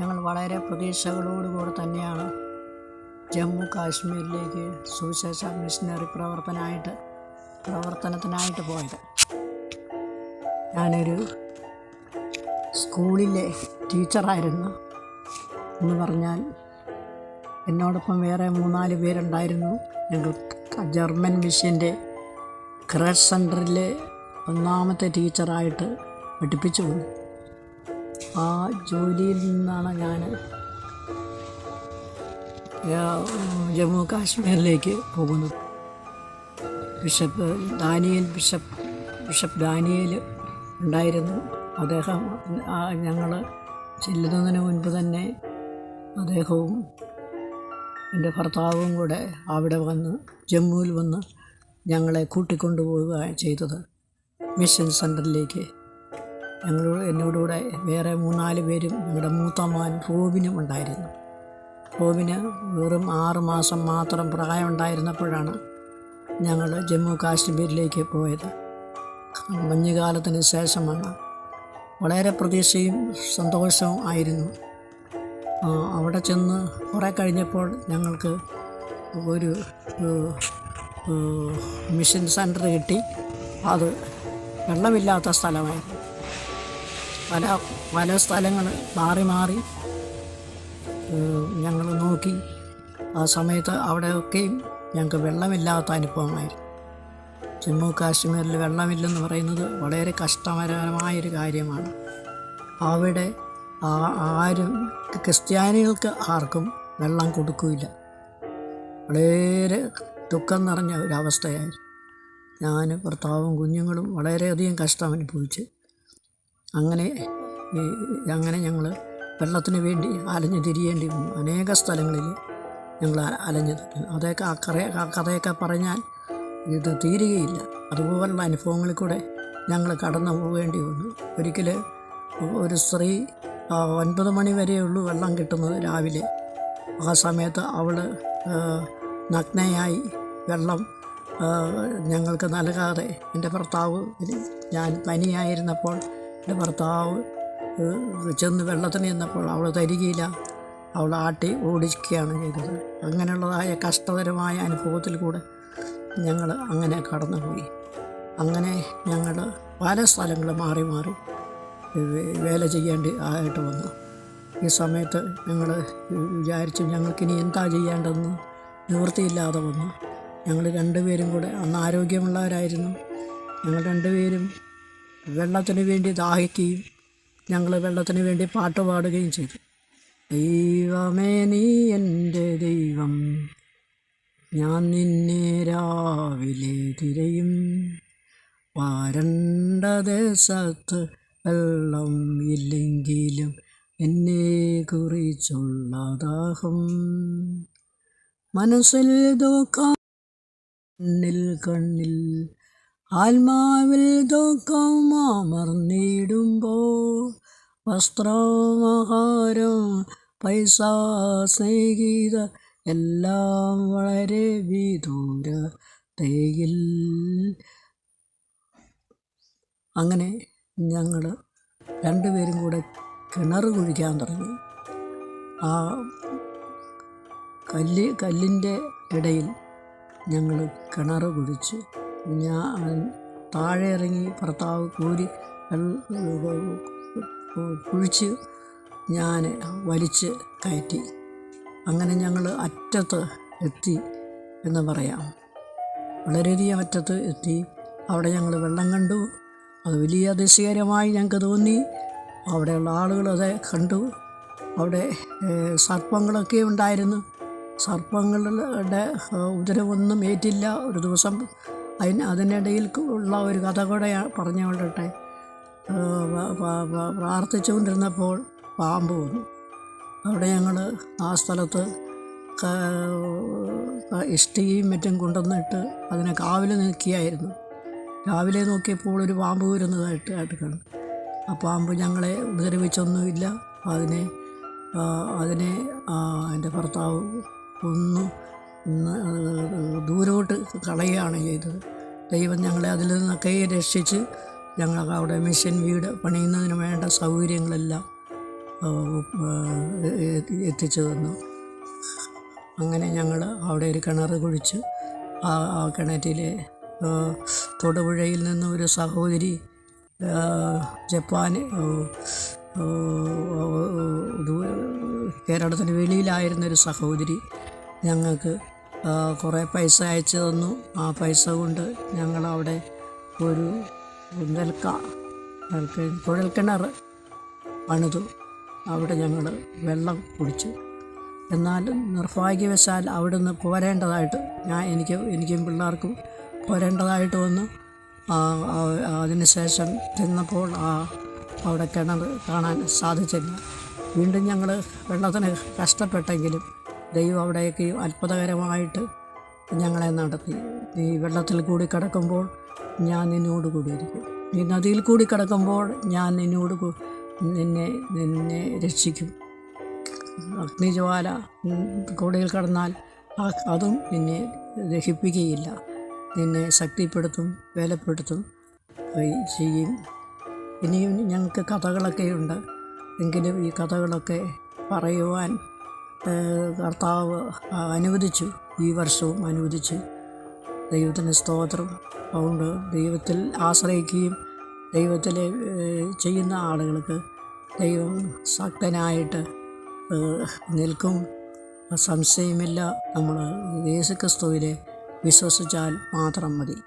ഞങ്ങൾ വളരെ പ്രതീക്ഷകളോടുകൂടി തന്നെയാണ് ജമ്മു കാശ്മീരിലേക്ക് സുവിശേഷ മിഷനറി പ്രവർത്തനത്തിനായിട്ട് പോയത്. ഞാനൊരു സ്കൂളിലെ ടീച്ചറായിരുന്നു എന്ന് പറഞ്ഞാൽ എന്നോടൊപ്പം വേറെ 3-4 പേരുണ്ടായിരുന്നു. ഞങ്ങൾ ജർമ്മൻ മിഷൻ്റെ ക്രാഷ് സെൻറ്ററിലെ 1ാമത്തെ ടീച്ചറായിട്ട് പഠിപ്പിച്ചു വന്നു. ആ ജോലിയിൽ നിന്നാണ് ഞാൻ ജമ്മു കാശ്മീരിലേക്ക് പോകുന്നത്. ബിഷപ്പ് ഡാനിയേൽ ഉണ്ടായിരുന്നു. അദ്ദേഹം ഞങ്ങൾ ചെല്ലുന്നതിന് മുൻപ് തന്നെ അദ്ദേഹവും എൻ്റെ ഭർത്താവും കൂടെ അവിടെ വന്ന് ജമ്മുവിൽ വന്ന് ഞങ്ങളെ കൂട്ടിക്കൊണ്ടുപോവുക ചെയ്തത് മിഷൻ സെൻറ്ററിലേക്ക്. എന്നോടുകൂടെ വേറെ 3-4 പേരും ഞങ്ങളുടെ മൂത്ത മകൻ റോബിനും ഉണ്ടായിരുന്നു. റോബിന് വെറും 6 മാസം മാത്രം പ്രായമുണ്ടായിരുന്നപ്പോഴാണ് ഞങ്ങൾ ജമ്മു കാശ്മീരിലേക്ക് പോയത്. മഞ്ഞുകാലത്തിന് ശേഷമാണ്. വളരെ പ്രതീക്ഷയും സന്തോഷവും ആയിരുന്നു. അവിടെ ചെന്ന് കുറേ കഴിഞ്ഞപ്പോൾ ഞങ്ങൾക്ക് ഒരു മിഷൻ സെൻറ്റർ കിട്ടി. അത് വെള്ളമില്ലാത്ത സ്ഥലമായിരുന്നു. പല സ്ഥലങ്ങൾ മാറി ഞങ്ങൾ നോക്കി. ആ സമയത്ത് അവിടെയൊക്കെയും ഞങ്ങൾക്ക് വെള്ളമില്ലാത്ത അനുഭവമായിരുന്നു. ജമ്മു കാശ്മീരിൽ വെള്ളമില്ലെന്ന് പറയുന്നത് വളരെ കഷ്ടകരമായൊരു കാര്യമാണ്. അവിടെ ആരും ക്രിസ്ത്യാനികൾക്ക് ആർക്കും വെള്ളം കൊടുക്കില്ല. വളരെ ദുഃഖം നിറഞ്ഞ ഒരവസ്ഥയായിരുന്നു. ഞാൻ ഭർത്താവും കുഞ്ഞുങ്ങളും വളരെയധികം കഷ്ടം അനുഭവിച്ച് അങ്ങനെ ഞങ്ങൾ വെള്ളത്തിന് വേണ്ടി അലഞ്ഞു തിരിയേണ്ടി വന്നു. അനേക സ്ഥലങ്ങളിൽ ഞങ്ങൾ അലഞ്ഞു. അതൊക്കെ ആ കഥയൊക്കെ പറഞ്ഞാൽ ഇത് തീരുകയില്ല. അതുപോലുള്ള അനുഭവങ്ങളിൽ കൂടെ ഞങ്ങൾ കടന്നു പോകേണ്ടി വന്നു. ഒരിക്കൽ ഒരു സ്ത്രീ 9 മണി വരെയുള്ളൂ വെള്ളം കിട്ടുന്നത് രാവിലെ. ആ സമയത്ത് അവൾ നഗ്നയായി വെള്ളം ഞങ്ങൾക്ക് നൽകാതെ എൻ്റെ ഭർത്താവ്, ഞാൻ പനിയായിരുന്നപ്പോൾ എൻ്റെ ഭർത്താവ് ചെന്ന് വെള്ളത്തിന് ചെന്നപ്പോൾ അവൾ തരികയില്ല. അവൾ ആട്ടി ഓടിക്കുകയാണ് ചെയ്തത്. അങ്ങനെയുള്ളതായ കഷ്ടകരമായ അനുഭവത്തിൽ കൂടെ ഞങ്ങൾ അങ്ങനെ കടന്നുപോയി. അങ്ങനെ ഞങ്ങൾ പല സ്ഥലങ്ങൾ മാറി വേല ചെയ്യേണ്ടി ആയിട്ട് വന്നു. ഈ സമയത്ത് ഞങ്ങൾ വിചാരിച്ചു ഞങ്ങൾക്കിനി എന്താ ചെയ്യേണ്ടതെന്ന് നിവൃത്തിയില്ലാതെ വന്നു. ഞങ്ങൾ 2 പേരും കൂടെ അന്ന് ആരോഗ്യമുള്ളവരായിരുന്നു. ഞങ്ങൾ 2 പേരും വെള്ളത്തിന് വേണ്ടി ദാഹിക്കുകയും ഞങ്ങൾ വെള്ളത്തിന് വേണ്ടി പാട്ട് പാടുകയും ചെയ്തു. ദൈവമേ നീ എൻ്റെ ദൈവം, ഞാൻ നിന്നെ രാവിലെ തിരയും. വരണ്ട ദേശത്ത് വെള്ളം ഇല്ലെങ്കിലും എന്നെ കുറിച്ചുള്ള ദാഹം. മനസ്സിൽ ദുഃഖം, കണ്ണിൽ ആത്മാവിൽ ദുഃഖം അമർന്നിടുമ്പോൾ വസ്ത്രമാഹാരം പൈസ സ്നേഹിത എല്ലാം വളരെ വിദൂരതയിൽ. അങ്ങനെ ഞങ്ങൾ 2 പേരും കൂടെ കിണർ കുഴിക്കാൻ തുടങ്ങി. ആ കല്ലിൻ്റെ ഇടയിൽ ഞങ്ങൾ കിണർ കുഴിച്ച് ഞാൻ താഴെ ഇറങ്ങി ഭർത്താവ് കുഴിച്ച് ഞാൻ വലിച്ച് കയറ്റി. അങ്ങനെ ഞങ്ങൾ അറ്റത്ത് എത്തി എന്ന് പറയാം. വളരെയധികം അറ്റത്ത് എത്തി. അവിടെ ഞങ്ങൾ വെള്ളം കണ്ടു. അത് വലിയ അതിശയകരമായി ഞങ്ങൾക്ക് തോന്നി. അവിടെയുള്ള ആളുകൾ അത് കണ്ടു. അവിടെ സർപ്പങ്ങളൊക്കെ ഉണ്ടായിരുന്നു. സർപ്പങ്ങളുടെ ഉദരമൊന്നും ഏറ്റില്ല. ഒരു ദിവസം അതിനിടയിൽ ഉള്ള ഒരു കഥ കൂടെ പറഞ്ഞുകൊള്ളട്ടെ. പ്രാർത്ഥിച്ചുകൊണ്ടിരുന്നപ്പോൾ പാമ്പ് വന്നു. അവിടെ ഞങ്ങൾ ആ സ്ഥലത്ത് ഇഷ്ടികയും മറ്റും കൊണ്ടുവന്നിട്ട് അതിനെ കാവൽ നിൽക്കുകയായിരുന്നു. രാവിലെ നോക്കിയപ്പോൾ ഒരു പാമ്പ് വരുന്നതായിട്ട് കണ്ടു. ആ പാമ്പ് ഞങ്ങളെ ഉപദ്രവിച്ചൊന്നുമില്ല. അതിനെ എൻ്റെ ഭർത്താവ് ദൂരോട്ട് കളയുകയാണ് ചെയ്തത്. ദൈവം ഞങ്ങളെ അതിൽ നിന്നൊക്കെ രക്ഷിച്ച് ഞങ്ങൾ അവിടെ മിഷൻ വീട് പണിയുന്നതിന് വേണ്ട സൗകര്യങ്ങളെല്ലാം എത്തിച്ചു തന്നു. അങ്ങനെ ഞങ്ങൾ അവിടെ ഒരു കിണർ കുഴിച്ച് ആ കിണറ്റിലെ തൊടുപുഴയിൽ നിന്ന് ഒരു സഹോദരി ജപ്പാൻ കേരളത്തിന് വെളിയിലായിരുന്നൊരു സഹോദരി ഞങ്ങൾക്ക് കുറേ പൈസ അയച്ചു തന്നു. ആ പൈസ കൊണ്ട് ഞങ്ങളവിടെ ഒരു കുഴൽക്കിണർ പണിതു. അവിടെ ഞങ്ങൾ വെള്ളം കുടിച്ചു. എന്നാലും നിർഭാഗ്യവശാൽ അവിടുന്ന് പോരേണ്ടതായിട്ട് എനിക്കും പിള്ളേർക്കും പോരേണ്ടതായിട്ട് വന്നു. അതിനുശേഷം ചെന്നപ്പോൾ അവിടെ കിണർ കാണാൻ സാധിച്ചില്ല. വീണ്ടും ഞങ്ങൾ വെള്ളത്തിന് കഷ്ടപ്പെട്ടെങ്കിലും ദൈവം അവിടേക്ക് അത്ഭുതകരമായിട്ട് ഞങ്ങളെ നടത്തി. നീ വെള്ളത്തിൽ കൂടി കിടക്കുമ്പോൾ ഞാൻ നിന്നോട് കൂടിയിരിക്കും, നീ നദിയിൽ കൂടി കിടക്കുമ്പോൾ ഞാൻ നിന്നെ രക്ഷിക്കും, അഗ്നിജ്വാല കൂടയിൽ കടന്നാൽ അതും നിന്നെ ദഹിപ്പിക്കുകയില്ല, നിന്നെ ശക്തിപ്പെടുത്തും, ബലപ്പെടുത്തും ചെയ്യും. ഇനിയും ഞങ്ങൾക്ക് കഥകളൊക്കെയുണ്ട്. എങ്കിലും ഈ കഥകളൊക്കെ പറയുവാൻ കർത്താവ് അനുവദിച്ചു, ഈ വർഷവും അനുവദിച്ചു. ദൈവത്തിന് സ്തോത്രം. അതുകൊണ്ട് ദൈവത്തിൽ ആശ്രയിക്കുകയും ദൈവത്തിൽ ചെയ്യുന്ന ആളുകൾക്ക് ദൈവം ശക്തനായിട്ട് നിൽക്കും, സംശയമില്ല. നമ്മൾ യേശുക്രിസ്തുവിനെ വിശ്വസിച്ചാൽ മാത്രം മതി.